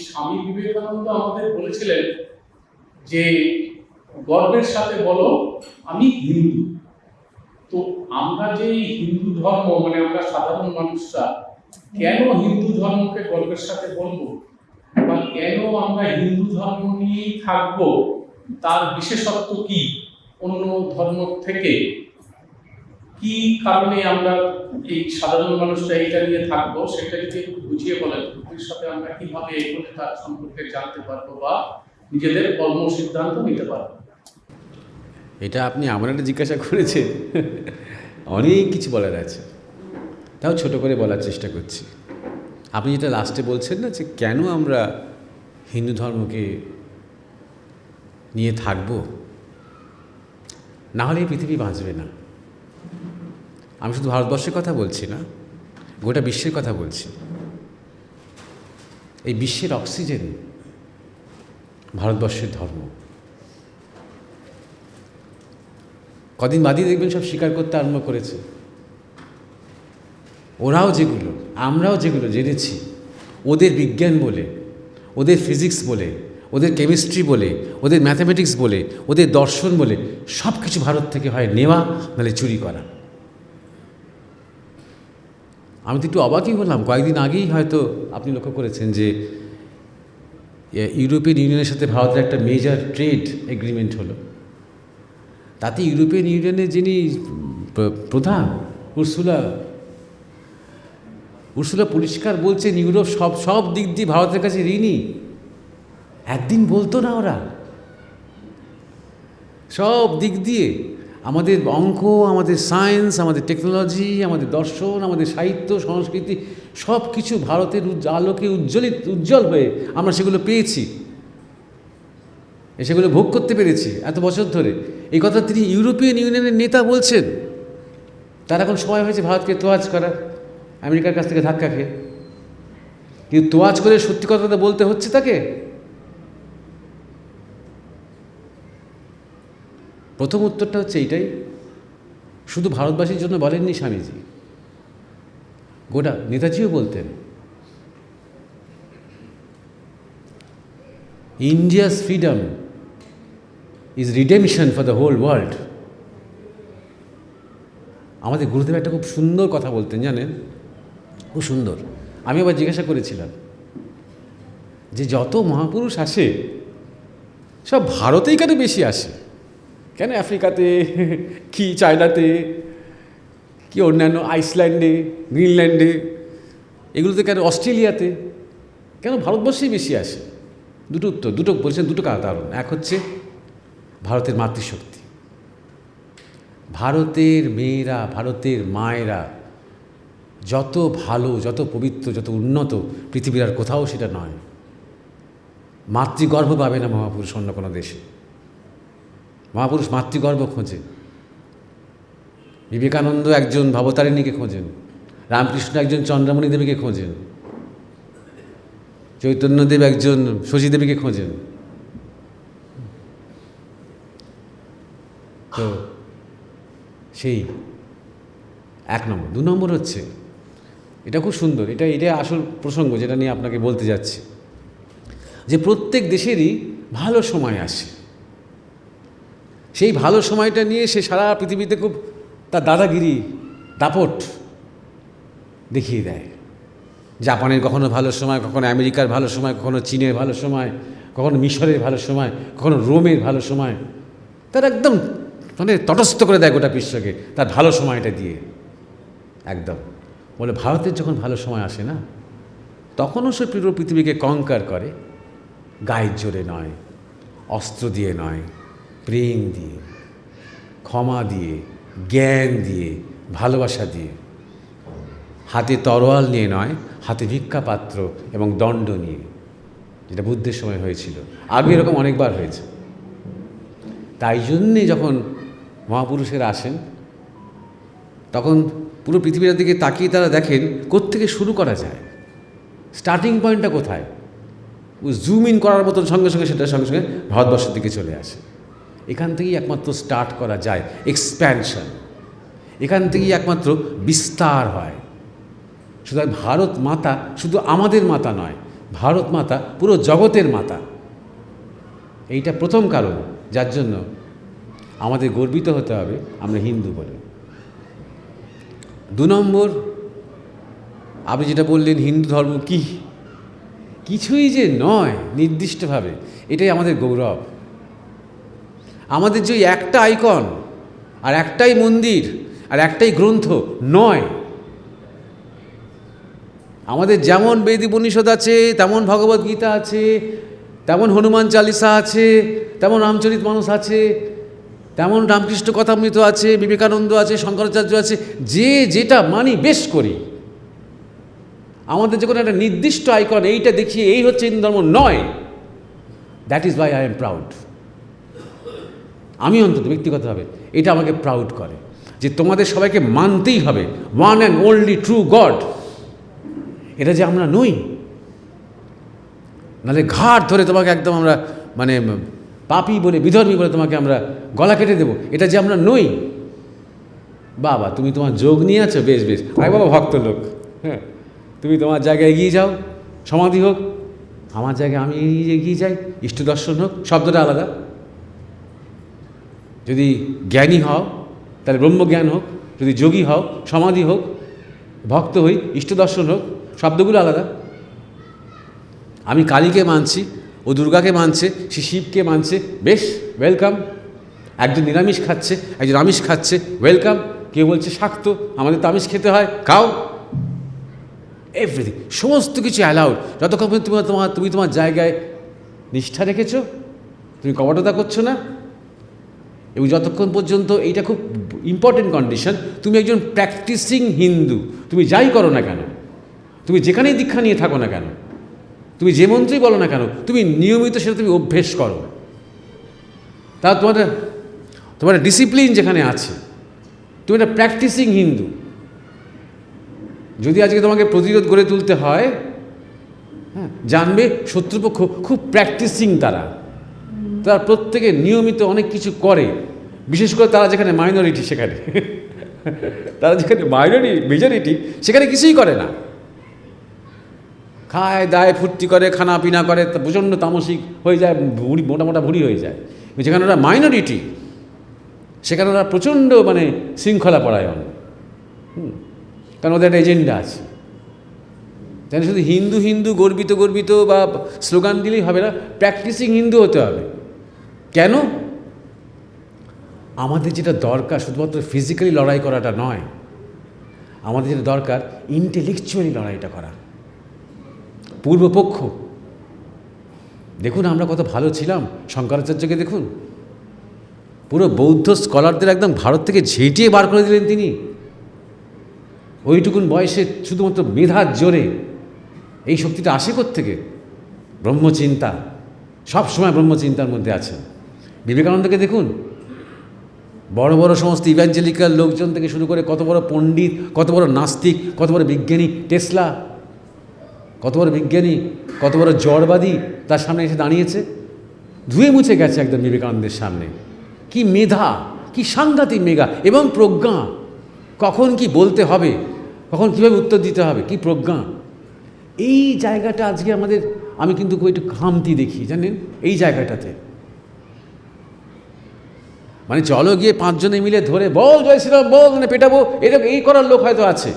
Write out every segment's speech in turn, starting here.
স্বামী বিবেকানন্দ আমাদের বলেছিলেন যে গর্বের সাথে বলো আমি হিন্দু। তো আমরা যে হিন্দু ধর্ম মানে আমরা সাধারণ মানুষরা কেন হিন্দু ধর্মকে গর্বের সাথে বলবো বা কেন আমরা হিন্দু ধর্ম নিয়েই থাকবো, তার বিশেষত্ব কি অন্য ধর্ম থেকে, কি কারণে আমরা এই সাধারণ মানুষরা এটা নিয়ে থাকবো, সেটা যদি একটু বুঝিয়ে বলেন ভবিষ্যতে আমরা কিভাবে এগুলো তার সম্পর্কে জানতে পারবো বা নিজেদের কর্ম সিদ্ধান্ত নিতে পারবো। এটা আপনি আমার একটা জিজ্ঞাসা করেছেন, অনেক কিছু বলার আছে, তাও ছোট করে বলার চেষ্টা করছি। আপনি যেটা লাস্টে বলছেন না, যে কেন আমরা হিন্দু ধর্মকে নিয়ে থাকব, না হলে এই পৃথিবী বাঁচবে না। আমি শুধু ভারতবর্ষের কথা বলছি না, গোটা বিশ্বের কথা বলছি। এই বিশ্বের অক্সিজেন ভারতবর্ষের ধর্ম। কদিন বাদই দেখবেন সব স্বীকার করতে আরম্ভ করেছে। ওরাও যেগুলো, আমরাও যেগুলো জেনেছি, ওদের বিজ্ঞান বলে, ওদের ফিজিক্স বলে, ওদের কেমিস্ট্রি বলে, ওদের ম্যাথামেটিক্স বলে, ওদের দর্শন বলে, সব কিছু ভারত থেকে হয় নেওয়া, নাহলে চুরি করা। আমি তো একটু অবাকই হলাম, কয়েকদিন আগেই হয়তো আপনি লক্ষ্য করেছেন যে ইউরোপিয়ান ইউনিয়নের সাথে ভারতের একটা মেজর ট্রেড এগ্রিমেন্ট হলো। তাতে ইউরোপিয়ান ইউনিয়নের যিনি প্রধান উর্সুলা পরিষ্কার বলছেন ইউরোপ সব দিক দিয়ে ভারতের কাছে ঋণী। একদিন বলতো না ওরা, সব দিক দিয়ে আমাদের অঙ্ক, আমাদের সায়েন্স, আমাদের টেকনোলজি, আমাদের দর্শন, আমাদের সাহিত্য, সংস্কৃতি, সব কিছু ভারতের আলোকে উজ্জ্বল হয়ে আমরা সেগুলো পেয়েছি, সেগুলো ভোগ করতে পেরেছি এত বছর ধরে। এই কথা তিনি ইউরোপিয়ান ইউনিয়নের নেতা বলছেন। তার এখন সময় হয়েছে ভারতকে তোয়াজ করার, আমেরিকার কাছ থেকে ধাক্কা খেয়ে। কিন্তু তোয়াজ করে সত্যি কথাটা বলতে হচ্ছে তাকে। প্রথম উত্তরটা হচ্ছে এইটাই, শুধু ভারতবাসীর জন্য বলেননি স্বামীজি, গোটা নেতাজিও বলতেন, India's freedom is redemption for the whole world. আমাদের গুরুদেব একটা খুব সুন্দর কথা বলতেন, জানেন, খুব সুন্দর। আমি আবার জিজ্ঞাসা করেছিলাম যে যত মহাপুরুষ আসে সব ভারতেই কেন বেশি আসে, কেন আফ্রিকাতে কি চায়নাতে কি অন্যান্য আইসল্যান্ডে, গ্রিনল্যান্ডে, এগুলোতে কেন, অস্ট্রেলিয়াতে, কেন ভারতবর্ষেই বেশি আসে? দুটো বলছেন, দুটো কারণ। এক হচ্ছে ভারতের মাতৃশক্তি। ভারতের মেয়েরা, ভারতের মায়েরা যত ভালো, যত পবিত্র, যত উন্নত, পৃথিবীর আর কোথাও সেটা নয়। মাতৃগর্ভ পাবে না মহাপুরুষ অন্য কোনো দেশে। মহাপুরুষ মাতৃগর্ভ খোঁজে। বিবেকানন্দ একজন ভবতারিণীকে খোঁজেন, রামকৃষ্ণ একজন চন্দ্রামণি দেবীকে খোঁজেন, চৈতন্যদেব একজন শশী দেবীকে খোঁজেন। তো সেই এক নম্বর। 2 নম্বর হচ্ছে, এটা খুব সুন্দর, এটা আসল প্রসঙ্গ যেটা নিয়ে আপনাকে বলতে যাচ্ছি, যে প্রত্যেক দেশেরই ভালো সময় আসে। সেই ভালো সময়টা নিয়ে সে সারা পৃথিবীতে খুব তার দাদাগিরি, দাপট দেখিয়ে দেয়। জাপানের কখনো ভালো সময়, কখনো আমেরিকার ভালো সময়, কখনো চীনের ভালো সময়, কখনো মিশরের ভালো সময়, কখনো রোমের ভালো সময়। তার একদম মানে তটস্থ করে দেয় গোটা বিশ্বকে তার ভালো সময়টা দিয়ে। একদম বলে ভারতের যখন ভালো সময় আসে না, তখনও সে পুরো পৃথিবীকে কঙ্কার করে, গায়ের জোরে নয়, অস্ত্র দিয়ে নয়, প্রেম দিয়ে, ক্ষমা দিয়ে, জ্ঞান দিয়ে, ভালোবাসা দিয়ে। হাতে তরোয়াল নিয়ে নয়, হাতে ভিক্ষাপাত্র এবং দণ্ড নিয়ে, যেটা বুদ্ধের সময় হয়েছিল। আগে এরকম অনেকবার হয়েছে। তাই জন্যে যখন মহাপুরুষেরা আসেন, তখন পুরো পৃথিবীর দিকে তাকিয়ে তারা দেখেন কোত্থেকে শুরু করা যায়, স্টার্টিং পয়েন্টটা কোথায়। জুম ইন করার মতন সঙ্গে সঙ্গে সেটার সঙ্গে সঙ্গে ভারতবর্ষের দিকে চলে আসে। এখান থেকেই একমাত্র স্টার্ট করা যায় এক্সপ্যানশন, এখান থেকেই একমাত্র বিস্তার হয়। সুতরাং ভারত মাতা শুধু আমাদের মাতা নয়, ভারত মাতা পুরো জগতের মাতা। এইটা প্রথম কারণ যার জন্য আমাদের গর্বিত হতে হবে আমরা হিন্দু বলে। 2 নম্বর, আপনি যেটা বললেন হিন্দু ধর্ম কি, কিছুই যে নয় নির্দিষ্টভাবে, এটাই আমাদের গৌরব। আমাদের যে একটা আইকন আর একটাই মন্দির আর একটাই গ্রন্থ নয়, আমাদের যেমন বেদ উপনিষদ আছে, তেমন ভগবদ্গীতা আছে, তেমন হনুমান চালিসা আছে, তেমন রামচরিতমানস আছে, তেমন রামকৃষ্ণ কথামৃত আছে, বিবেকানন্দ আছে, শঙ্করাচার্য আছে, যে যেটা মানি বেশ করি। আমাদের যে কোনো একটা নির্দিষ্ট আইকন এইটা দেখিয়ে এই হচ্ছে হিন্দু ধর্ম নয়। That is Y I am proud. আমি অন্তত ব্যক্তিগতভাবে এটা আমাকে প্রাউড করে যে তোমাদের সবাইকে মানতেই হবে one and only true god. এটা যে আমরা নই, নাহলে ঘাট ধরে তোমাকে একদম আমরা মানে পাপী বলে, বিধর্মী বলে তোমাকে আমরা গলা কেটে দেবো, এটা যে আমরা নই। বাবা তুমি তোমার যোগ নিয়ে আছো, বেশ বেশ, আরে বাবা ভক্ত লোক, হ্যাঁ তুমি তোমার জায়গায় এগিয়ে যাও, সমাধি হোক, আমার জায়গায় আমি এগিয়ে যাই, ইষ্ট দর্শন হোক, শব্দটা আলাদা। যদি জ্ঞানী হও তাহলে ব্রহ্মজ্ঞান হোক, যদি যোগী হও সমাধি হোক, ভক্ত হই, ইষ্ট দর্শন হোক, শব্দগুলো আলাদা। আমি কালীকে মানছি, ও দুর্গাকে মানছে, সে শিবকে মানছে, বেশ ওয়েলকাম। একজন নিরামিষ খাচ্ছে, একজন আমিষ খাচ্ছে, ওয়েলকাম। কেউ বলছে শাক্ত, আমাদের তো আমিষ খেতে হয়, খাও। এভরিথিং, সমস্ত কিছু অ্যালাউড, যতক্ষণ তুমি তোমার জায়গায় নিষ্ঠা রেখেছো, তুমি কপটতা করছো না, এবং যতক্ষণ পর্যন্ত এইটা খুব ইম্পর্টেন্ট কন্ডিশন, তুমি একজন প্র্যাকটিসিং হিন্দু। তুমি যাই করো না কেন, তুমি যেখানেই দীক্ষা নিয়ে থাকো না কেন, তুমি যে মন্ত্রই বলো না কেন, তুমি নিয়মিত সেটা তুমি অভ্যেস করো। তা তোমার ডিসিপ্লিন যেখানে আছে, তুমি একটা প্র্যাকটিসিং হিন্দু। যদি আজকে তোমাকে প্রতিরোধ গড়ে তুলতে হয়, হ্যাঁ জানবে শত্রুপক্ষ খুব প্র্যাকটিসিং, তারা প্রত্যেকে নিয়মিত অনেক কিছু করে, বিশেষ করে তারা যেখানে মাইনরিটি, সেখানে তারা যেখানে মেজরিটি সেখানে কিছুই করে না, খায় দায় ফুর্তি করে, খানা পিনা করে, প্রচণ্ড তামসিক হয়ে যায়, ভুড়ি মোটা মোটা ভুড়ি হয়ে যায়। যেখানে ওরা মাইনরিটি সেখানে ওরা প্রচণ্ড মানে শৃঙ্খলা পরায়ণ, কারণ ওদের একটা এজেন্ডা আছে। তাই শুধু হিন্দু হিন্দু গর্বিত গর্বিত বা স্লোগান দিলেই হবে না, প্র্যাকটিসিং হিন্দু হতে হবে। কেন? আমাদের যেটা দরকার শুধুমাত্র ফিজিক্যালি লড়াই করাটা নয়, আমাদের যেটা দরকার ইন্টেলেকচুয়ালি লড়াইটা করা। পূর্বপক্ষ দেখুন আমরা কত ভালো ছিলাম, শঙ্করাচার্যকে দেখুন, পুরো বৌদ্ধ স্কলারদের একদম ভারত থেকে ঝেঁটিয়ে বার করে দিলেন তিনি। ওইটুকুন বয়সে শুধুমাত্র মেধার জোরে। এই শক্তিটা আসে কোত্থেকে? ব্রহ্মচিন্তা, সবসময় ব্রহ্মচিন্তার মধ্যে আছেন। বিবেকানন্দকে দেখুন, বড় বড় সমস্ত ইভ্যাঞ্জেলিক্যাল লোকজন থেকে শুরু করে কত বড় পণ্ডিত, কত বড় নাস্তিক, কত বড় বিজ্ঞানী, টেসলা, কত বড় বিজ্ঞানী, কত বড় জড়বাদী তার সামনে এসে দাঁড়িয়েছে, ধুয়ে মুছে গেছে একদম বিবেকানন্দের সামনে। কি মেধা, কি সাংঘাতিক মেধা এবং প্রজ্ঞা, কখন কি বলতে হবে, কখন কীভাবে উত্তর দিতে হবে, কি প্রজ্ঞা। এই জায়গাটা আজকে আমাদের, আমি কিন্তু একটু খামতি দেখি জানেন এই জায়গাটাতে। মানে চলো গিয়ে 5 জনে মিলে ধরে বল জয় শ্রীরাম বল, মানে পেটাবো, এরকম এই করার লোক হয়তো আছে,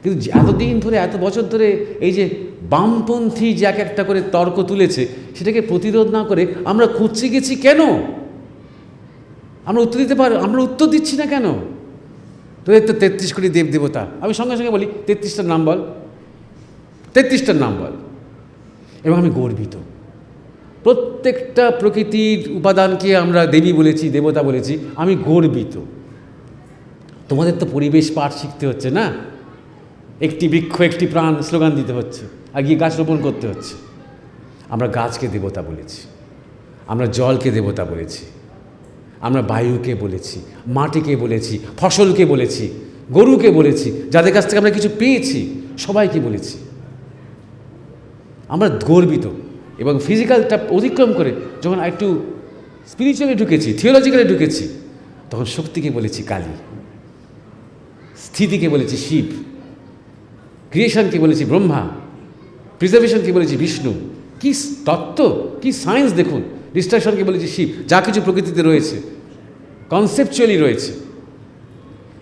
কিন্তু এতদিন ধরে এত বছর ধরে এই যে বামপন্থী যে এক একটা করে তর্ক তুলেছে, সেটাকে প্রতিরোধ না করে আমরা খুঁজছি গেছি কেন? আমরা উত্তর দিতে পারি, আমরা উত্তর দিচ্ছি না কেন? তোদের তো 33 কোটি দেব দেবতা, আমি সঙ্গে সঙ্গে বলি 33টার নাম বল, 33টার নাম বল। এবং আমি গর্বিত, প্রত্যেকটা প্রকৃতির উপাদানকে আমরা দেবী বলেছি, দেবতা বলেছি, আমি গর্বিত। তোমাদের তো পরিবেশ পাঠ শিখতে হচ্ছে না, একটি বৃক্ষ একটি প্রাণ স্লোগান দিতে হচ্ছে, আর গিয়ে গাছ রোপণ করতে হচ্ছে। আমরা গাছকে দেবতা বলেছি, আমরা জলকে দেবতা বলেছি, আমরা বায়ুকে বলেছি, মাটিকে বলেছি, ফসলকে বলেছি, গরুকে বলেছি, যাদের কাছ থেকে আমরা কিছু পেয়েছি সবাইকে বলেছি। আমরা গর্বিত। এবং ফিজিক্যালটা অতিক্রম করে যখন একটু স্পিরিচুয়ালি ঢুকেছি, থিওলজিক্যালি ঢুকেছি, তখন শক্তিকে বলেছি কালী, স্থিতিকে বলেছি শিব, ক্রিয়েশনকে বলেছি ব্রহ্মা, প্রিজার্ভেশনকে বলেছি বিষ্ণু, কি তত্ত্ব, কি সায়েন্স দেখুন। ডিস্ট্রাকশনকে বলেছি শিব। যা কিছু প্রকৃতিতে রয়েছে কনসেপচুয়ালি রয়েছে,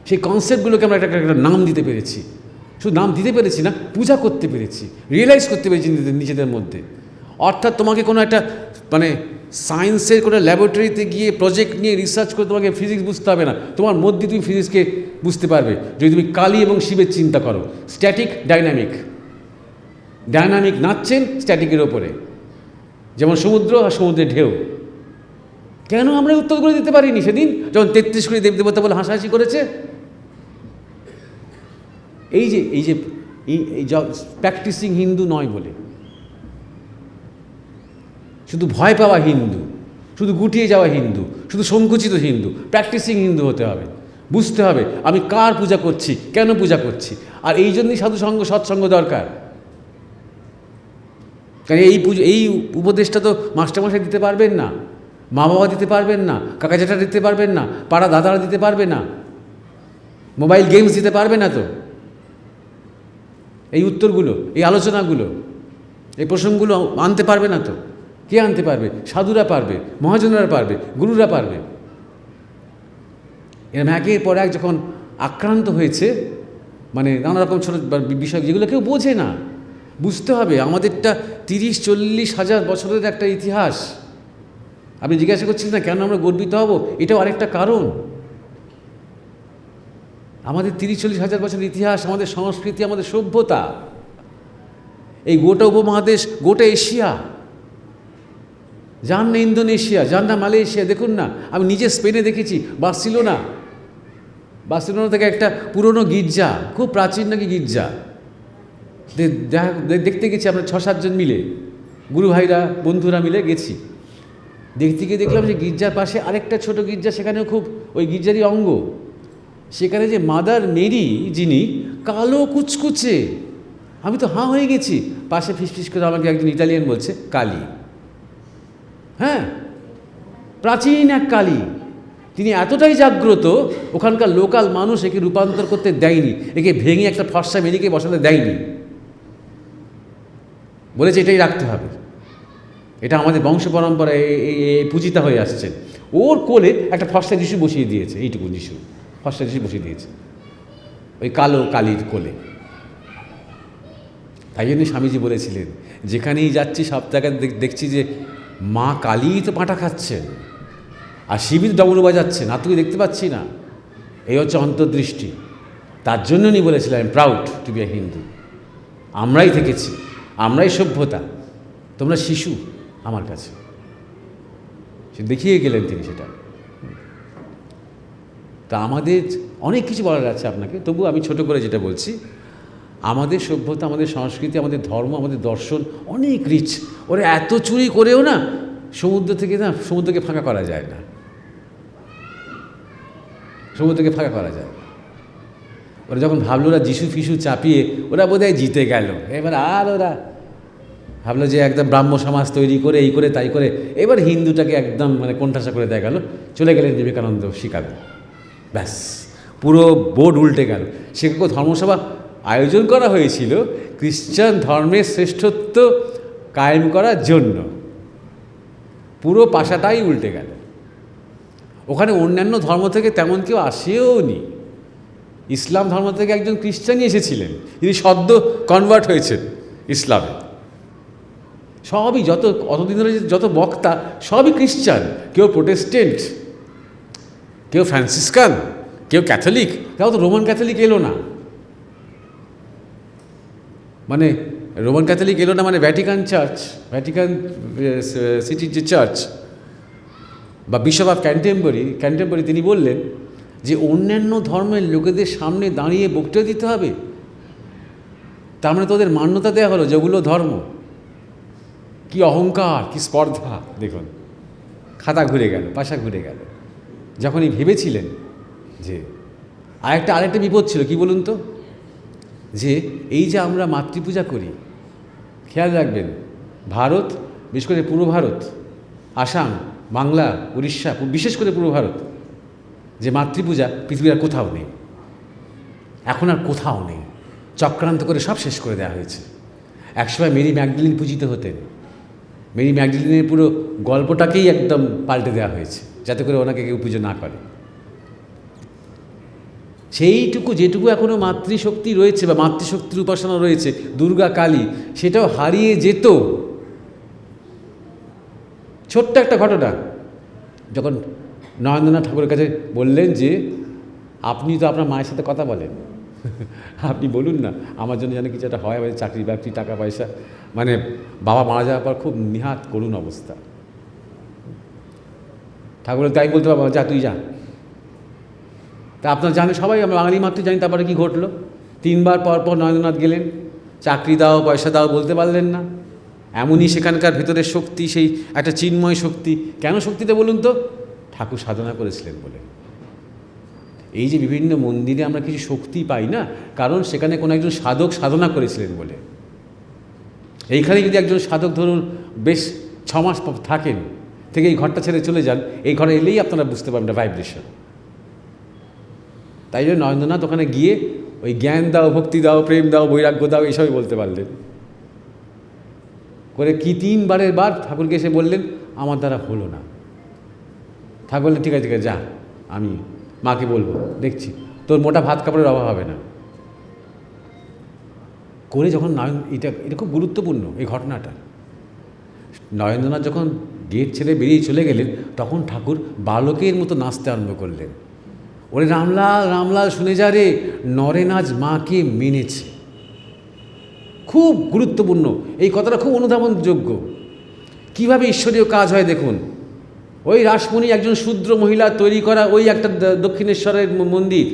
সেই কনসেপ্টগুলোকে আমরা একটা একটা নাম দিতে পেরেছি। শুধু নাম দিতে পেরেছি না, পূজা করতে পেরেছি, রিয়েলাইজ করতে পেরেছি নিজেদের মধ্যে। অর্থাৎ তোমাকে কোনো একটা মানে সায়েন্সের কোনো ল্যাবরেটরিতে গিয়ে প্রজেক্ট নিয়ে রিসার্চ করে তোমাকে ফিজিক্স বুঝতে হবে না, তোমার মধ্যে তুমি ফিজিক্সকে বুঝতে পারবে যদি তুমি কালী এবং শিবের চিন্তা করো। Static, dynamic. ডাইনামিক নাচছেন স্ট্যাটিকের ওপরে, যেমন সমুদ্র আর সমুদ্রের ঢেউ। কেন আমরা উত্তর করে দিতে পারিনি সেদিন যখন 33 কোটি দেবদেবতা বলে হাসাহাসি করেছে? এই যে এই প্র্যাকটিসিং হিন্দু নয় বলে, শুধু ভয় পাওয়া হিন্দু, শুধু গুটিয়ে যাওয়া হিন্দু, শুধু সংকুচিত হিন্দু। প্র্যাকটিসিং হিন্দু হতে হবে, বুঝতে হবে আমি কার পূজা করছি, কেন পূজা করছি। আর এই জন্যই সাধুসঙ্গ, সৎসঙ্গ দরকার। কারণ এই উপদেশটা তো মাস্টারমশাই দিতে পারবেন না, মা বাবা দিতে পারবেন না, কাকা জ্যাঠা দিতে পারবেন না, পাড়া দাদারা দিতে পারবে না, মোবাইল গেমস দিতে পারবে না। তো এই উত্তরগুলো, এই আলোচনাগুলো, এই প্রসঙ্গগুলো আনতে পারবে না। তো কে আনতে পারবে? সাধুরা পারবে, মহাজনেরা পারবে, গুরুরা পারবে। এরকম একের পর এক যখন আক্রান্ত হয়েছে, মানে নানা রকম ছোটো বিষয় যেগুলো কেউ বোঝে না। বুঝতে হবে আমাদেরটা 30-40 হাজার বছরের একটা ইতিহাস। আপনি জিজ্ঞাসা করছেন না কেন আমরা গর্বিত হব, এটাও আরেকটা কারণ। আমাদের 30-40 হাজার বছরের ইতিহাস, আমাদের সংস্কৃতি, আমাদের সভ্যতা, এই গোটা উপমহাদেশ, গোটা এশিয়া, যান না ইন্দোনেশিয়া, যান না মালয়েশিয়া, দেখুন না। আমি নিজে স্পেনে দেখেছি, বার্সেলোনা থেকে একটা পুরনো গির্জা, খুব প্রাচীন নাকি গির্জা, দেখতে গেছি আমরা 6-7 জন মিলে, গুরু ভাইরা বন্ধুরা মিলে গেছি। দেখতে গিয়ে দেখলাম যে গির্জার পাশে আরেকটা ছোট গির্জা, সেখানেও খুব ওই গির্জারই অঙ্গ। সেখানে যে মাদার মেরি, যিনি কালো কুচকুচে, আমি তো হাঁ হয়ে গেছি। পাশে ফিসফিস করে আমাকে একজন ইতালিয়ান বলছে কালী। হ্যাঁ, প্রাচীন এক কালী। তিনি এতটাই জাগ্রত, ওখানকার লোকাল মানুষ একে রূপান্তর করতে দেয়নি, একে ভেঙে একটা ফর্সা মেরিকে বসাতে দেয়নি, বলেছে এটাই রাখতে হবে, এটা আমাদের বংশ পরম্পরায় পূজিতা হয়ে আসছে। ওর কোলে একটা ফর্সা যিশু বসিয়ে দিয়েছে, এইটুকু যিশু, ফর্সা যিশু বসিয়ে দিয়েছে ওই কালো কালীর কোলে। তাই জন্য স্বামীজি বলেছিলেন, যেখানেই যাচ্ছি সব জায়গায় দেখছি যে মা কালীই তো পাঁটা খাচ্ছেন আর শিবির ডমরু বাজাচ্ছেন, আর তুমি দেখতে পাচ্ছি না। এই হচ্ছে অন্তর্দৃষ্টি। তার জন্য উনি বলেছিলেন proud to B A Hindu. আমরাই থেকেছি, আমরাই সভ্যতা, তোমরা শিশু আমার কাছে। সে দেখিয়ে গেলেন তিনি সেটা। তা আমাদের অনেক কিছু বলার আছে আপনাকে, তবু আমি ছোট করে যেটা বলছি, আমাদের সভ্যতা, আমাদের সংস্কৃতি, আমাদের ধর্ম, আমাদের দর্শন অনেক রিচ। ওরা এত চুরি করেও না সমুদ্রকে ফাঁকা করা যায় না, সমুদ্রকে ফাঁকা করা যায় না। ওরা যখন ভাবলো ওরা যিশু ফিসু চাপিয়ে ওরা বোধহয় জিতে গেল, এবার আর ওরা ভাবলো যে একদম ব্রাহ্ম সমাজ তৈরি করে এই করে তাই করে এবার হিন্দুটাকে একদম মানে কোণঠাসা করে দেয়া গেল। চলে গেলেন বিবেকানন্দ শিকাগো, ব্যাস পুরো বোর্ড উল্টে গেল। শিকাগো ধর্মসভা আয়োজন করা হয়েছিল খ্রিশ্চান ধর্মের শ্রেষ্ঠত্ব কায়েম করার জন্য, পুরো পাশাটাই উল্টে গেল। ওখানে অন্যান্য ধর্ম থেকে তেমন কেউ আসেও নি। ইসলাম ধর্ম থেকে একজন খ্রিশ্চানই এসেছিলেন, তিনি সদ্য কনভার্ট হয়েছেন ইসলামে। সবই অতদিন ধরে যত বক্তা সবই খ্রিশ্চান, কেউ প্রোটেস্টেন্ট, কেউ ফ্রান্সিসকান, কেউ ক্যাথলিক। তাও তো রোমান ক্যাথলিক এলো না, মানে রোমান ক্যাথলিক এলো না মানে ভ্যাটিকান চার্চ, ভ্যাটিকান সিটির যে চার্চ বা বিশপ অফ ক্যান্টেম্বরি তিনি বললেন যে অন্যান্য ধর্মের লোকেদের সামনে দাঁড়িয়ে বক্তৃতা দিতে হবে, তার মানে তোদের মান্যতা দেওয়া হলো যেগুলো ধর্ম। কি অহংকার, কি স্পর্ধা! দেখুন, খাতা ঘুরে গেল, পাশা ঘুরে গেল। যখনই ভেবেছিলেন যে আরেকটা বিপদ ছিল, কি বলুন তো, যে এই যে আমরা মাতৃপূজা করি, খেয়াল রাখবেন ভারত, বিশেষ করে পূর্ব ভারত, আসাম, বাংলা, উড়িষ্যা, বিশেষ করে পূর্ব ভারত, যে মাতৃপূজা পৃথিবীর আর কোথাও নেই, এখন আর কোথাও নেই। চক্রান্ত করে সব শেষ করে দেওয়া হয়েছে। একসময় মেরি ম্যাগডালিন পূজিত হতেন। মেরি ম্যাগডালিনের পুরো গল্পটাকেই একদম পাল্টে দেওয়া হয়েছে যাতে করে ওনাকে কেউ পুজো না করে। সেইটুকু যেটুকু এখনও মাতৃশক্তি রয়েছে বা মাতৃশক্তির উপাসনা রয়েছে, দুর্গা কালী, সেটাও হারিয়ে যেত। ছোট্ট একটা ঘটনা, যখন নরেন্দ্রনাথ ঠাকুরের কাছে বললেন যে আপনি তো আপনার মায়ের সাথে কথা বলেন, আপনি বলুন না আমার জন্য যেন কিছু একটা হয়, মানে চাকরি বাকরি টাকা পয়সা, মানে বাবা মারা যাওয়ার পর খুব নিহাত করুণ অবস্থা। ঠাকুরের তাই বলতে পারবো, যা তুই যা। তা আপনারা জানেন, সবাই আমরা বাঙালি মাত্র জানি তারপরে কী ঘটলো। 3 বার পর পর নরেন্দ্রনাথ গেলেন, চাকরি দাও পয়সা দাও বলতে পারলেন না। এমনই সেখানকার ভেতরের শক্তি, সেই একটা চিন্ময় শক্তি। কেন শক্তিতে বলুন তো? ঠাকুর সাধনা করেছিলেন বলে। এই যে বিভিন্ন মন্দিরে আমরা কিছু শক্তি পাই না, কারণ সেখানে কোনো একজন সাধক সাধনা করেছিলেন বলে। এইখানে যদি একজন সাধক ধরুন বেশ 6 মাস থাকেন, থেকে এই ঘরটা ছেড়ে চলে যান, এই ঘরে এলেই আপনারা বুঝতে পারবেন না ভাইব্রেশন। তাই জন্য নরেন্দ্রনাথ ওখানে গিয়ে ওই জ্ঞান দাও, ভক্তি দাও, প্রেম দাও, বৈরাগ্য দাও, এইসবই বলতে পারলেন করে। কি 3 বারের বার ঠাকুরকে এসে বললেন আমার দ্বারা হলো না। ঠাকুর বললেন ঠিক আছে ঠিক আছে, যা, আমি মাকে বলবো, দেখছি, তোর মোটা ভাত কাপড়ের অভাব হবে না। করে যখন এটা খুব গুরুত্বপূর্ণ এই ঘটনাটা। নরেন্দ্রনাথ যখন গেট ছেড়ে বেরিয়ে চলে গেলেন, তখন ঠাকুর বালকের মতো নাচতে আরম্ভ করলেন। ওরে রামলাল রামলাল শুনে যা রে, নরেন আজ মাকে মেনেছে। খুব গুরুত্বপূর্ণ এই কথাটা, খুব অনুধাবনযোগ্য। কীভাবে ঈশ্বরীয় কাজ হয় দেখুন। ওই রাসমণি একজন শূদ্র মহিলা তৈরি করা ওই একটা দক্ষিণেশ্বরের মন্দির,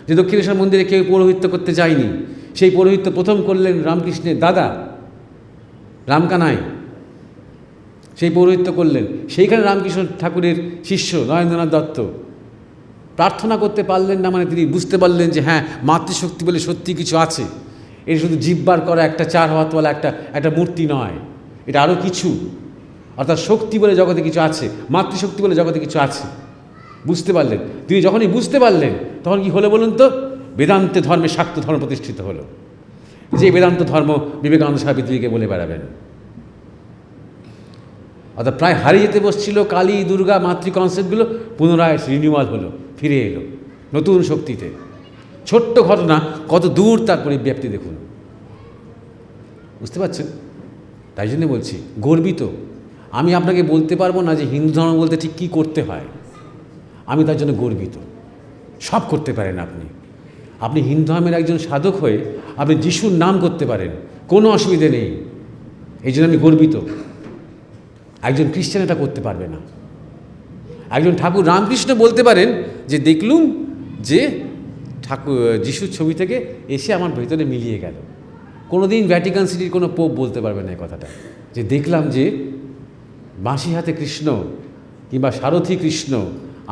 যে দক্ষিণেশ্বর মন্দিরে কেউ পৌরোহিত্য করতে যায়নি, সেই পৌরোহিত্য প্রথম করলেন রামকৃষ্ণের দাদা রামকানাই, সেই পৌরোহিত্য করলেন। সেইখানে রামকৃষ্ণ ঠাকুরের শিষ্য নরেন্দ্রনাথ দত্ত প্রার্থনা করতে পারলেন না, মানে তিনি বুঝতে পারলেন যে হ্যাঁ, মাতৃশক্তি বলে সত্যি কিছু আছে। এটা শুধু জিব্বার করা একটা 4 হাতওয়ালা একটা মূর্তি নয়, এটা আরও কিছু। অর্থাৎ শক্তি বলে জগতে কিছু আছে, মাতৃশক্তি বলে জগতে কিছু আছে, বুঝতে পারলেন। তিনি যখনই বুঝতে পারলেন, তখন কি হলো বলুন তো? বেদান্তে ধর্মে শাক্ত ধর্ম প্রতিষ্ঠিত হলো। যে বেদান্ত ধর্ম বিবেকানন্দ সাহেব পৃথিবীকে বলে বেড়াবেন। অর্থাৎ প্রায় হারিয়ে যেতে বসছিল কালী, দুর্গা, মাতৃ কনসেপ্টগুলো পুনরায় রিনিউয়াল হলো, ফিরে এলো নতুন শক্তিতে। ছোট্ট ঘটনা, কত দূর তার পরিব্যাপ্তি দেখুন, বুঝতে পারছেন? তাই জন্য বলছি গর্বিত। আমি আপনাকে বলতে পারবো না যে হিন্দু ধর্ম বলতে ঠিক কী করতে হয়, আমি তার জন্য গর্বিত। সব করতে পারেন আপনি হিন্দু ধর্মের একজন সাধক হয়ে আপনি যিশুর নাম করতে পারেন, কোনো অসুবিধে নেই। এই জন্য আমি গর্বিত। একজন খ্রিস্টান এটা করতে পারবে না। একজন ঠাকুর রামকৃষ্ণ বলতে পারেন যে দেখলুম যে যিশুর ছবি থেকে এসে আমার ভেতরে মিলিয়ে গেল। কোনোদিন ভ্যাটিকান সিটির কোনো পোপ বলতে পারবে না এই কথাটা, যে দেখলাম যে বাঁশি হাতে কৃষ্ণ কিংবা সারথি কৃষ্ণ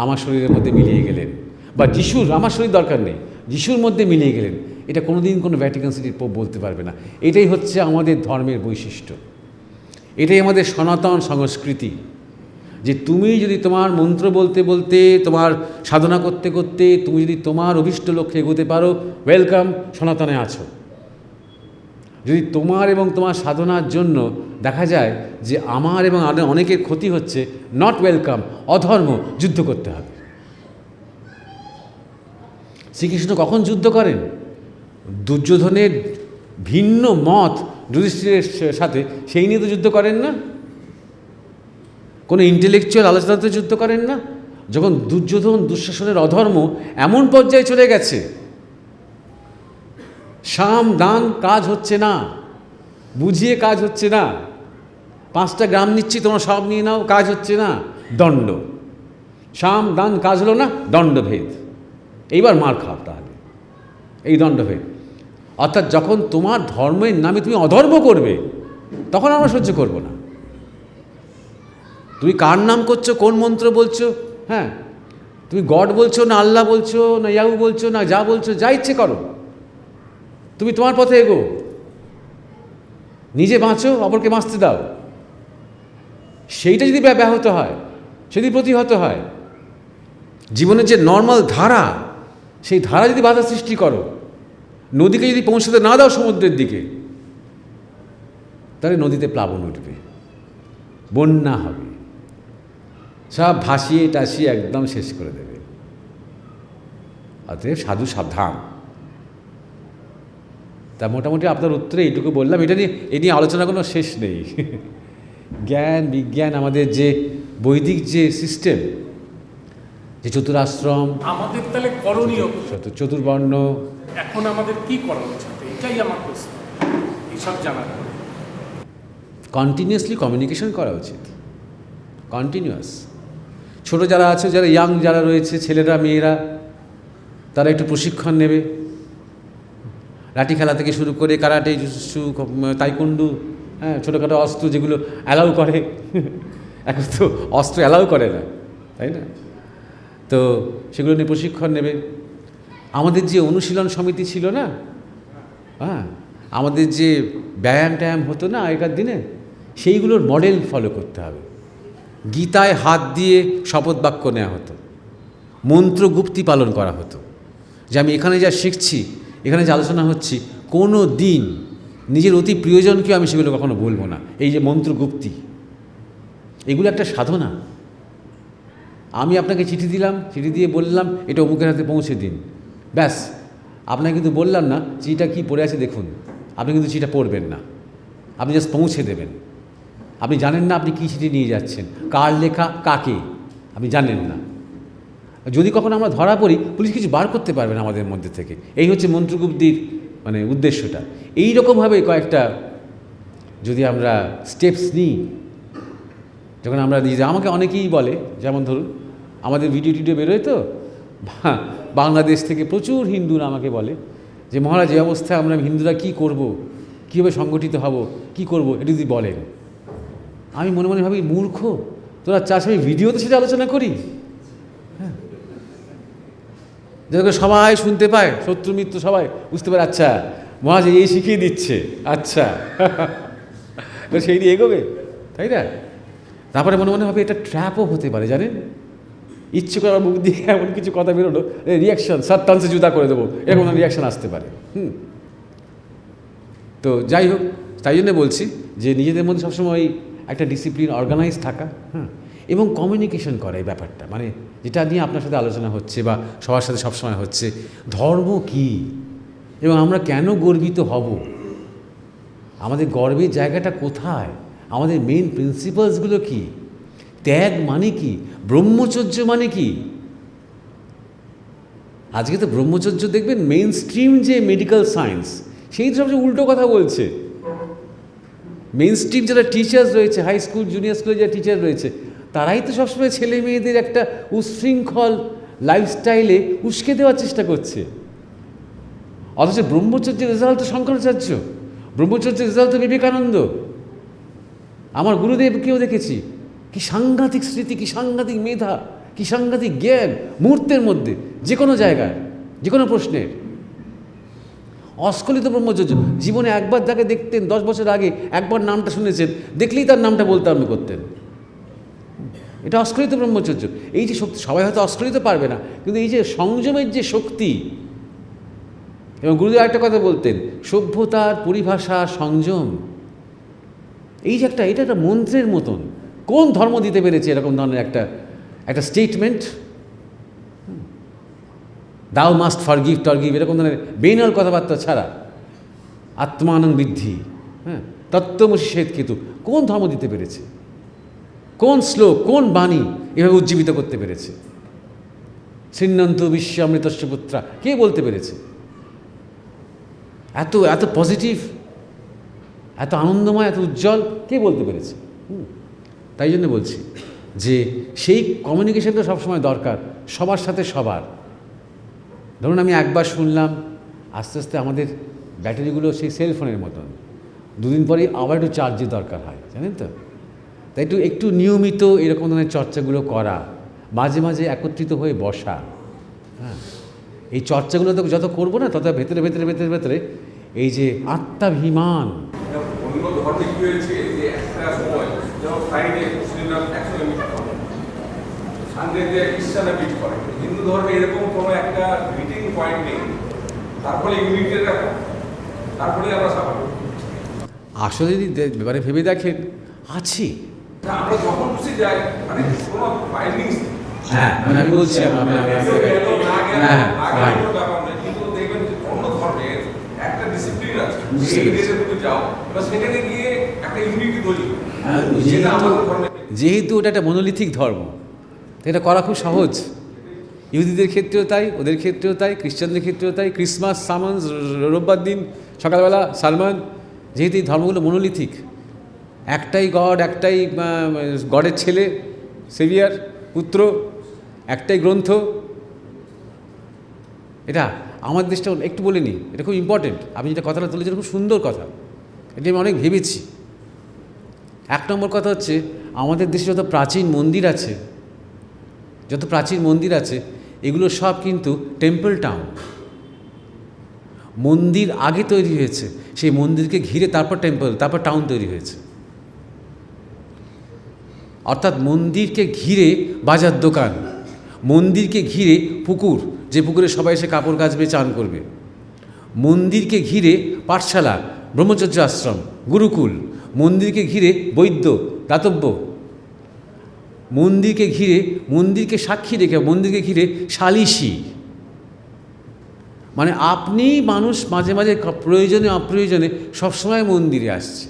আমার শরীরের মধ্যে মিলিয়ে গেলেন, বা যিশুর, আমার শরীর দরকার নেই, যিশুর মধ্যে মিলিয়ে গেলেন। এটা কোনোদিন কোনো ভ্যাটিকান সিটির পোপ বলতে পারবে না। এটাই হচ্ছে আমাদের ধর্মের বৈশিষ্ট্য, এটাই আমাদের সনাতন সংস্কৃতি। যে তুমি যদি তোমার মন্ত্র বলতে বলতে, তোমার সাধনা করতে করতে তুমি যদি তোমার অভীষ্ট লক্ষ্যে এগোতে পারো, ওয়েলকাম, সনাতনে আছো। যদি তোমার এবং তোমার সাধনার জন্য দেখা যায় যে আমার এবং অনেকের ক্ষতি হচ্ছে, নট ওয়েলকাম, অধর্ম, যুদ্ধ করতে হবে। শ্রীকৃষ্ণ কখন যুদ্ধ করেন? দুর্যোধনের ভিন্ন মত যুধিষ্ঠিরের সাথে, সেই নিয়ে তো যুদ্ধ করেন না। কোনো ইন্টেলেকচুয়াল আলোচনাতে যুদ্ধ করেন না। যখন দুর্যোধন, দুঃশাসনের অধর্ম এমন পর্যায়ে চলে গেছে, সাম দান কাজ হচ্ছে না, বুঝিয়ে কাজ হচ্ছে না, 5টা গ্রাম নিচ্ছি তোমরা সব নিয়ে নাও, কাজ হচ্ছে না, দণ্ড। সাম দান কাজ হলো না, দণ্ডভেদ। এইবার মার খাও তাহলে, এই দণ্ডভেদ। অর্থাৎ যখন তোমার ধর্মের নামে তুমি অধর্ম করবে, তখন আমরা সহ্য করব না। তুমি কার নাম করছো, কোন মন্ত্র বলছো, হ্যাঁ, তুমি গড বলছো না আল্লাহ বলছো না ইয়াহু বলছো না যা বলছো, যা ইচ্ছে করো, তুমি তোমার পথে এগো, নিজে বাঁচো, অপরকে বাঁচতে দাও। সেইটা যদি ব্যাহত হয়, যদি প্রতিহত হয়, জীবনের যে নর্মাল ধারা, সেই ধারা যদি বাধা সৃষ্টি করো, নদীকে যদি পৌঁছতে না দাও সমুদ্রের দিকে, তাহলে নদীতে প্লাবন উঠবে, বন্যা হবে, সব ভাসিয়ে টাসিয়ে একদম শেষ করে দেবে। অতএব সাধু সাবধান। তা মোটামুটি আপনার উত্তরে এইটুকু বললাম। এটা নিয়ে আলোচনা কোনো শেষ নেই। জ্ঞান বিজ্ঞান আমাদের যে বৈদিক যে সিস্টেম, যে চতুরাশ্রম, আমাদের তাহলে করণীয় চতুর্বর্ণ, এখন আমাদের কি করা উচিত, এটাই আমার প্রশ্ন। এইসব জানার পরে কন্টিনিউয়াসলি কমিউনিকেশন করা উচিত, কন্টিনিউয়াস। ছোট যারা আছে, যারা ইয়াং যারা রয়েছে, ছেলেরা মেয়েরা, তারা একটু প্রশিক্ষণ নেবে। লাঠি খেলা থেকে শুরু করে কারাটে, জুজুৎসু, তাইকুন্ডু, হ্যাঁ, ছোটোখাটো অস্ত্র যেগুলো অ্যালাউ করে। এখন তো অস্ত্র অ্যালাউ করে না, তাই না? তো সেগুলো নিয়ে প্রশিক্ষণ নেবে। আমাদের যে অনুশীলন সমিতি ছিল না, হ্যাঁ, আমাদের যে ব্যায়াম ট্যায়াম হতো না আগেকার দিনে, সেইগুলোর মডেল ফলো করতে হবে। গীতায় হাত দিয়ে শপথ বাক্য নেওয়া হতো, মন্ত্রগুপ্তি পালন করা হতো, যে আমি এখানে যা শিখছি, এখানে যে আলোচনা হচ্ছি, কোনো দিন নিজের অতি প্রিয়জনকে আমি সেগুলো কখনো বলবো না। এই যে মন্ত্রগুপ্তি, এগুলো একটা সাধনা। আমি আপনাকে চিঠি দিলাম, চিঠি দিয়ে বললাম এটা অমুকের হাতে পৌঁছে দিন, ব্যাস। আপনাকে কিন্তু বললাম না চিঠিটা কী পড়ে আছে দেখুন, আপনি কিন্তু চিঠিটা পড়বেন না, আপনি জাস্ট পৌঁছে দেবেন। আপনি জানেন না আপনি কী চিঠি নিয়ে যাচ্ছেন, কার লেখা, কাকে, আপনি জানেন না। যদি কখনো আমরা ধরা পড়ি, পুলিশ কিছু বার করতে পারবে না আমাদের মধ্যে থেকে। এই হচ্ছে মন্ত্রগুপ্তির মানে উদ্দেশ্যটা। এই রকমভাবে কয়েকটা যদি আমরা স্টেপস নিই, যখন আমরা নিজে, আমাকে অনেকেই বলে, যেমন ধরুন আমাদের ভিডিও টিডিও বেরোয় তো, বাংলাদেশ থেকে প্রচুর হিন্দুরা আমাকে বলে যে মহারাজ এই অবস্থায় আমরা হিন্দুরা কী করব, কীভাবে সংগঠিত হব, কি করব, এটা যদি বলেন। আমি মনে মনে ভাবি, মূর্খ তোরা চাষ, আমি ভিডিওতে সেটা আলোচনা করি, হ্যাঁ, যাতে সবাই শুনতে পায়, শত্রু মিত্র সবাই বুঝতে পারে, আচ্ছা মহারাজ এই শিখিয়ে দিচ্ছে, আচ্ছা সেই নিয়ে এগোবে, তাই না? তারপরে মনে মনে হবে এটা ট্র্যাপও হতে পারে, জানেন, ইচ্ছে করে মুখ দিয়ে এমন কিছু কথা বেরোলো, রিয়াকশান সাত টান্সে জুতা করে দেবো, এরকম রিয়াকশান আসতে পারে। তো যাই হোক, তাই জন্য বলছি যে নিজেদের মধ্যে সবসময় একটা ডিসিপ্লিন, অর্গানাইজ থাকা, হ্যাঁ, এবং কমিউনিকেশন করা। এই ব্যাপারটা মানে যেটা নিয়ে আপনার সাথে আলোচনা হচ্ছে বা সবার সাথে সবসময় হচ্ছে, ধর্ম কী এবং আমরা কেন গর্বিত হব, আমাদের গর্বের জায়গাটা কোথায়, আমাদের মেন প্রিন্সিপালসগুলো কী, ত্যাগ মানে কি, ব্রহ্মচর্য মানে কি। আজকে তো ব্রহ্মচর্য দেখবেন মেইন স্ট্রিম যে মেডিকেল সায়েন্স, সেই তো সবচেয়ে উল্টো কথা বলছে। মেইন স্ট্রিম যারা টিচার্স রয়েছে, হাই স্কুল জুনিয়র স্কুলে যারা টিচার রয়েছে, তারাই তো সবসময় ছেলে মেয়েদের একটা উচ্ছৃঙ্খল লাইফস্টাইলে উস্কে দেওয়ার চেষ্টা করছে। অথচ ব্রহ্মচর্যের রেজাল্ট তো শঙ্করাচার্য, ব্রহ্মচর্যের রেজাল্ট তো বিবেকানন্দ। আমার গুরুদেবকেও দেখেছি, কি সাংঘাতিক স্মৃতি, কি সাংঘাতিক মেধা, কি সাংঘাতিক জ্ঞান, মুহূর্তের মধ্যে যে কোনো জায়গায়, যে কোনো প্রশ্নের। অস্খলিত ব্রহ্মচর্য। জীবনে একবার তাকে দেখতেন, 10 বছর আগে একবার নামটা শুনেছেন, দেখলেই তার নামটা বলতে আরম্ভ করতেন। এটা অস্খলিত ব্রহ্মচর্য। এই যে শক্তি, সবাই হয়তো অস্খলিত পারবে না, কিন্তু এই যে সংযমের যে শক্তি। এবং গুরুদেব একটা কথা বলতেন, সভ্যতার পরিভাষা সংযম। এই যে এটা একটা মন্ত্রের মতন। কোন ধর্ম দিতে পেরেছে এরকম ধরনের একটা স্টেটমেন্ট? দাও মাস্ট ফরগিভ টরগিভ, এরকম ধরনের বেনাল কথাবার্তা ছাড়া, আত্মানং বৃদ্ধি, হ্যাঁ, তত্ত্বমসি শ্বেত কেতু, কোন ধর্ম দিতে পেরেছে? কোন শ্লোক, কোন বাণী এভাবে উজ্জীবিত করতে পেরেছে? শ্রীনন্ত বিশ্ব অমৃতস্য পুত্রা, কে বলতে পেরেছে? এত পজিটিভ, এত আনন্দময়, এত উজ্জ্বল, কে বলতে পেরেছে? তাই জন্য বলছি যে সেই কমিউনিকেশনটা সবসময় দরকার, সবার সাথে সবার। ধরুন আমি একবার শুনলাম, আস্তে আস্তে আমাদের ব্যাটারিগুলো সেই সেলফোনের মতন, দুদিন পরেই আবার একটু চার্জের দরকার হয়, জানেন তো? তাই একটু নিয়মিত এরকম ধরনের চর্চাগুলো করা, মাঝে মাঝে একত্রিত হয়ে বসা, হ্যাঁ, এই চর্চাগুলো তো যত করবো না, তত ভেতরে ভেতরে ভেতরে ভেতরে এই যে আত্মাভিমান। অন্য ধর্মে কি হয়েছে যে একটা সময় যেমন ফ্রাইডে মুসলিমরা একসঙ্গে মিট করে, সানডেতে খ্রিস্টানরা মিট করে, হিন্দু ধর্মে এরকম কোনো একটা মিটিং পয়েন্ট নেই। তারপরে ইউনিটের তারপরে আমরা স্বাভাবিক। আসলে যদি ব্যাপারে ভেবে দেখেন আছে। না, আমরা যখন খুশি যাই, মানে কোনো ফাইন্ডিংস নেই। হ্যাঁ মানে আমি বলছি কেউ গেল, না গেল, হ্যাঁ, আগে right. কোনো ব্যাপার নেই। কিন্তু দেখবেন যে অন্য ধর্মের একটা ডিসিপ্লিন আছে। বুঝতে সেই পেরেছি। দেশে তুমি যাও, বা সেখানে গিয়ে একটা ইউনিটি তৈরি হয়। হ্যাঁ, যেটা আমাদের ধর্মে যেহেতু ওটা একটা মনোলিথিক ধর্ম, তো এটা করা খুব সহজ। ইহুদিদের ক্ষেত্রেও তাই, ওদের ক্ষেত্রেও তাই, খ্রিস্টানদের ক্ষেত্রেও তাই। ক্রিসমাস সামান্স, রোববার দিন সকালবেলা সালমান, যেহেতু এই ধর্মগুলো মনোলিথিক, একটাই গড, একটাই গডের ছেলে, সেভিয়ার, পুত্র, একটাই গ্রন্থ। এটা আমার দেশটা একটু বলে নিই, এটা খুব ইম্পর্টেন্ট। আপনি যেটা কথাটা তুলেছেন খুব সুন্দর কথা, এটা আমি অনেক ভেবেছি। এক নম্বর কথা হচ্ছে, আমাদের দেশে যত প্রাচীন মন্দির আছে, এগুলো সব কিন্তু টেম্পল টাউন। মন্দির আগে তৈরি হয়েছে, সেই মন্দিরকে ঘিরে তারপর টেম্পল, তারপর টাউন তৈরি হয়েছে। অর্থাৎ মন্দিরকে ঘিরে বাজার দোকান, মন্দিরকে ঘিরে পুকুর, যে পুকুরে সবাই এসে কাপড় কাচবে, চান করবে, মন্দিরকে ঘিরে পাঠশালা, ব্রহ্মচর্য আশ্রম, গুরুকুল, মন্দিরকে ঘিরে বৈদ্য, দাতব্য, মন্দিরকে ঘিরে, মন্দিরকে সাক্ষী রেখে মন্দিরকে ঘিরে সালিসি। মানে আপনি মানুষ মাঝে মাঝে প্রয়োজনে অপ্রয়োজনে সবসময় মন্দিরে আসছে।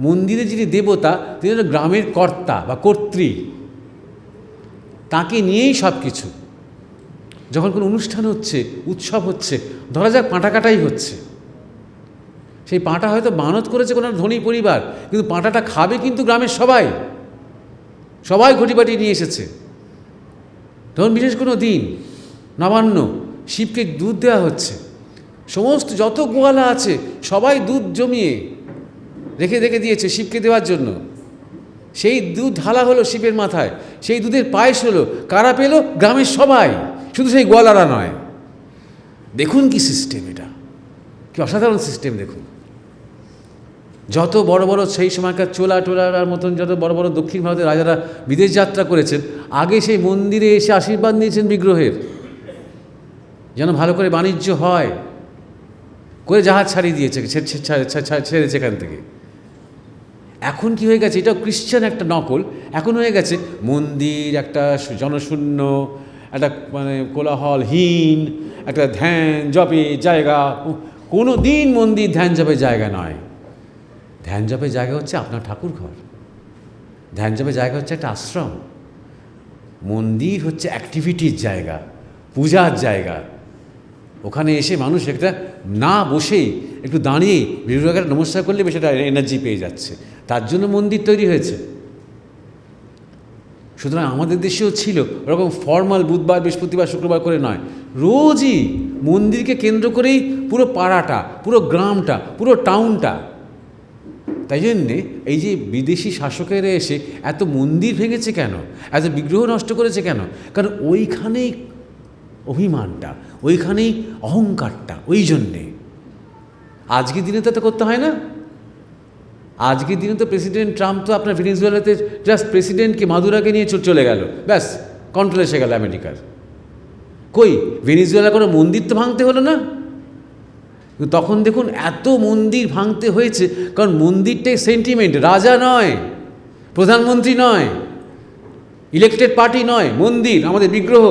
মন্দিরে যিনি দেবতা, তিনি হলেন গ্রামের কর্তা বা কর্ত্রী, তাকে নিয়েই সব কিছু। যখন কোনো অনুষ্ঠান হচ্ছে, উৎসব হচ্ছে, ধরা যাক পাঁটা কাটাই হচ্ছে, সেই পাঁটা হয়তো মানত করেছে কোনো ধনী পরিবার, কিন্তু পাঁটাটা খাবে কিন্তু গ্রামের সবাই, সবাই ঘটিবাটি নিয়ে এসেছে। তখন বিশেষ কোনো দিন, নবান্ন, শিবকে দুধ দেওয়া হচ্ছে, সমস্ত যত গোয়ালা আছে সবাই দুধ জমিয়ে রেখে রেখে দিয়েছে শিবকে দেওয়ার জন্য। সেই দুধ ঢালা হলো শিবের মাথায়, সেই দুধের পায়েস হলো, কারা পেল? গ্রামের সবাই, শুধু সেই গোয়ালারা নয়। দেখুন কি সিস্টেম, এটা কি অসাধারণ সিস্টেম। দেখুন, যত বড় বড় সেই সময়কার চোলা টোলার মতন যত বড় বড় দক্ষিণ ভারতের রাজারা বিদেশ যাত্রা করেছেন, আগে সেই মন্দিরে এসে আশীর্বাদ নিয়েছেন বিগ্রহের, যেন ভালো করে বাণিজ্য হয়, করে জাহাজ ছাড়িয়ে দিয়েছে, ছেড়েছে এখান থেকে। এখন কি হয়ে গেছে, এটাও খ্রিশ্চান একটা নকল। এখন হয়ে গেছে মন্দির একটা জনশূন্য, একটা মানে কোলাহলহীন একটা ধ্যান জপে জায়গা। কোনো দিন মন্দির ধ্যান জপের জায়গা নয়। ধ্যান জপের জায়গা হচ্ছে আপনার ঠাকুর ঘর, ধ্যান জপের জায়গা হচ্ছে একটা আশ্রম। মন্দির হচ্ছে অ্যাক্টিভিটির জায়গা, পূজার জায়গা। ওখানে এসে মানুষ একটা না বসেই একটু দাঁড়িয়ে বিরোধীকে নমস্কার করলে বেশ একটা এনার্জি পেয়ে যাচ্ছে, তার জন্য মন্দির তৈরি হয়েছে। সুতরাং আমাদের দেশেও ছিল ওরকম ফর্মাল বুধবার, বৃহস্পতিবার, শুক্রবার করে নয়, রোজই মন্দিরকে কেন্দ্র করেই পুরো পাড়াটা, পুরো গ্রামটা, পুরো টাউনটা। তাই জন্যে এই যে বিদেশি শাসকেরা এসে এত মন্দির ভেঙেছে কেন, এত বিগ্রহ নষ্ট করেছে কেন? কারণ ওইখানেই অভিমানটা, ওইখানেই অহংকারটা। ওই জন্যে আজকের দিনে তো এত করতে হয় না। আজকের দিনে তো প্রেসিডেন্ট ট্রাম্প তো আপনার ভেনেজুয়েলাতে জাস্ট প্রেসিডেন্টকে, মাদুরাকে নিয়ে চলে গেল, ব্যাস কন্ট্রোল এসে গেল আমেরিকার। কই ভেনেজুয়েলা কোনো মন্দির তো ভাঙতে হলো না। তখন দেখুন এত মন্দির ভাঙতে হয়েছে, কারণ মন্দিরটাই সেন্টিমেন্ট, রাজা নয়, প্রধানমন্ত্রী নয়, ইলেকটেড পার্টি নয়, মন্দির আমাদের বিগ্রহ,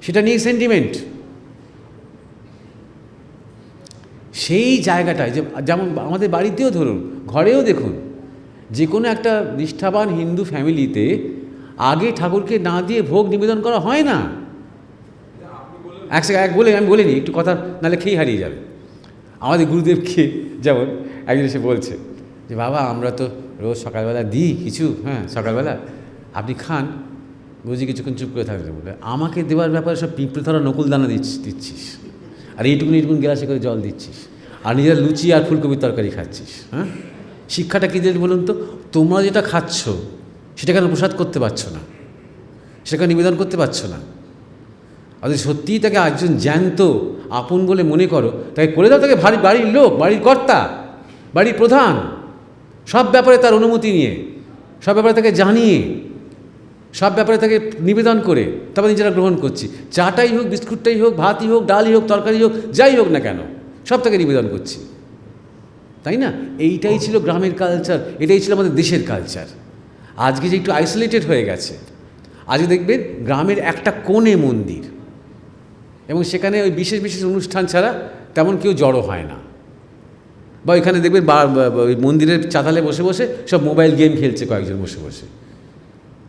সেটা নিয়ে সেন্টিমেন্ট। সেই জায়গাটায় যেমন আমাদের বাড়িতেও ধরুন, ঘরেও দেখুন, যে কোনো একটা নিষ্ঠাবান হিন্দু ফ্যামিলিতে আগে ঠাকুরকে না দিয়ে ভোগ নিবেদন করা হয় না। আমি বলিনি, একটু কথা নাহলে খেয়ে হারিয়ে যাবে। আমাদের গুরুদেবকে যেমন একজন এসে বলছে যে বাবা আমরা তো রোজ সকালবেলা দিই কিছু, হ্যাঁ সকালবেলা আপনি খান, বুঝি কিছুক্ষণ চুপ করে থাকবে বলে, আমাকে দেওয়ার ব্যাপারে সব পিঁপড়ে ধরা নকুলদানা দিচ্ছিস, আর এইটুকুন গ্লাসে করে জল দিচ্ছিস, আর নিজের লুচি আর ফুলকপির তরকারি খাচ্ছিস। হ্যাঁ, শিক্ষাটা কী দেন বলুন তো? তোমরা যেটা খাচ্ছ সেটা কেন প্রসাদ করতে পারছো না, সেটা নিবেদন করতে পারছো না? আর সত্যিই তাকে একজন জ্যান্ত আপন বলে মনে করো, তাকে করে দাও, তাকে বাড়ির লোক, বাড়ির কর্তা, বাড়ির প্রধান, সব ব্যাপারে তার অনুমতি নিয়ে, সব ব্যাপারে তাকে জানিয়ে, সব ব্যাপারে তাকে নিবেদন করে তারপর নিজেরা গ্রহণ করছি। চাটাই হোক, বিস্কুটটাই হোক, ভাতই হোক, ডালই হোক, তরকারি হোক, যাই হোক না কেন, সব তাকে নিবেদন করছি। তাই না? এইটাই ছিল গ্রামের কালচার, এটাই ছিল আমাদের দেশের কালচার। আজকে যে একটু আইসোলেটেড হয়ে গেছে, আজকে দেখবেন গ্রামের একটা কোণে মন্দির, এবং সেখানে ওই বিশেষ বিশেষ অনুষ্ঠান ছাড়া তেমন কেউ জড়ো হয় না। বা এখানে দেখবেন ওই মন্দিরের চাতালে বসে বসে সব মোবাইল গেম খেলছে কয়েকজন বসে বসে,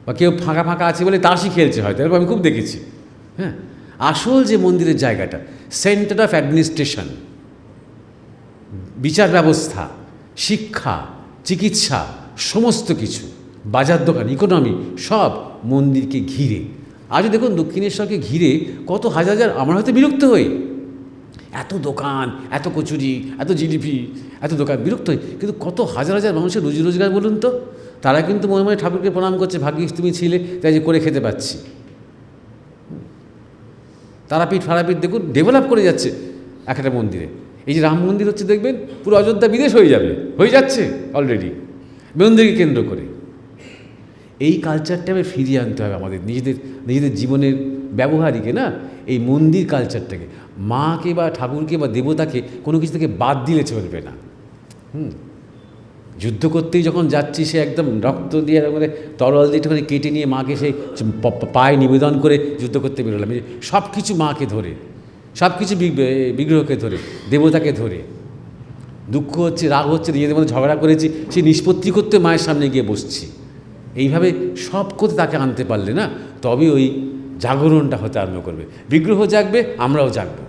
বা কেউ ফাঁকা ফাঁকা আছে বলে তাসই খেলছে হয়তো, এরকম আমি খুব দেখেছি। হ্যাঁ, আসল যে মন্দিরের জায়গাটা, সেন্টার অফ অ্যাডমিনিস্ট্রেশন, বিচার ব্যবস্থা, শিক্ষা, চিকিৎসা, সমস্ত কিছু, বাজার দোকান, ইকোনমি, সব মন্দিরকে ঘিরে। আজও দেখুন দক্ষিণেশ্বরকে ঘিরে কত হাজার হাজার, আমরা হয়তো বিরক্ত হই, এত দোকান, এত কচুরি, এত জিলিপি, এত দোকান, বিরক্ত হই, কিন্তু কত হাজার হাজার মানুষের রুজি রোজগার বলুন তো। তারা কিন্তু মনে মনে ঠাকুরকে প্রণাম করছে, ভাগ্যিস তুমি ছিলে তাই যে করে খেতে পাচ্ছি। তারাপীঠ ফারাপীঠ দেখুন ডেভেলপ করে যাচ্ছে এক একটা মন্দিরে। এই যে রাম মন্দির হচ্ছে দেখবেন পুরো অযোধ্যা বিদেশ হয়ে যাবে, হয়ে যাচ্ছে অলরেডি, মন্দিরকে কেন্দ্র করে। এই কালচারটা ফিরিয়ে আনতে হবে আমাদের নিজেদের জীবনের ব্যবহারিকে, না এই মন্দির কালচারটাকে, মাকে বা ঠাকুরকে বা দেবতাকে কোনো কিছু থেকে বাদ দিলে চলবে না। যুদ্ধ করতেই যখন যাচ্ছি, সে একদম রক্ত দিয়ে মানে তরল দিয়ে একটুখানি কেটে নিয়ে মাকে সেই পায়ে নিবেদন করে যুদ্ধ করতে বেরোলাম, সব কিছু মাকে ধরে, সব কিছু বিগ্রহকে ধরে, দেবতাকে ধরে। দুঃখ হচ্ছে, রাগ হচ্ছে, নিজেদের মধ্যে ঝগড়া করেছি, সে নিষ্পত্তি করতে মায়ের সামনে গিয়ে বসছি। এইভাবে সব করতে তাকে আনতে পারলে না, তবে ওই জাগরণটা হতে আরম্ভ করবে, বিগ্রহ জাগবে, আমরাও জাগবো।